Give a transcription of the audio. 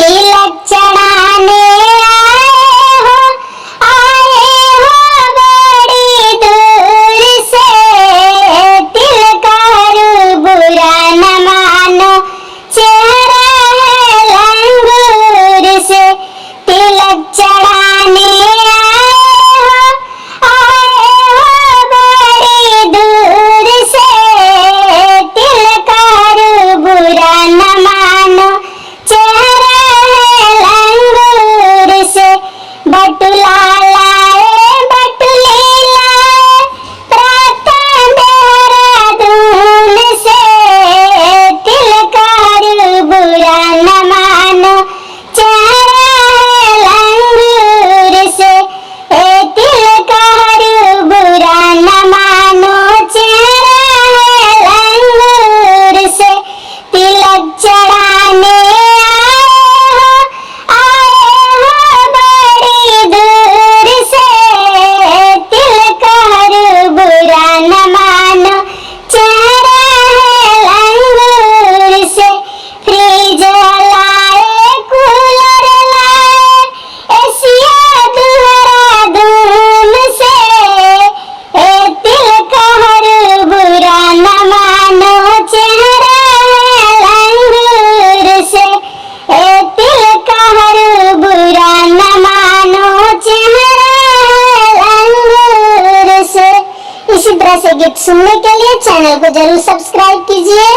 तिलक चढ़ाने आए हो बड़ी दूर से। तिलकार बुरा न मानो, चेहरा है लंगूर से। तिलक चढ़ाने आए हो बड़ी दूर से। तिलकार बुरा न मानो, चेहरा है लंगूर से। बटुला लाए बटुली लाए, प्रातः देहरादून से। तिलकार बुरा न मानो, चेहरा है लंगूर से। तिलकार बुरा न मानो, चेहरा है लंगूर से। तिलक चढ़ाने आए हो बड़ी दूर से। तिलकार बुरा न मानो, चेहरा है लंगूर से। फ्रिज लाए कूलर लाए, एशिया देहरादून से। तिलकार बुरा न मानो, चेहरा है लंगूर से। तिलकार बुरा न मानो, चेहरा है लंगूर से। इसी तरह से गीत सुनने के लिए चैनल को जरूर सब्सक्राइब कीजिए।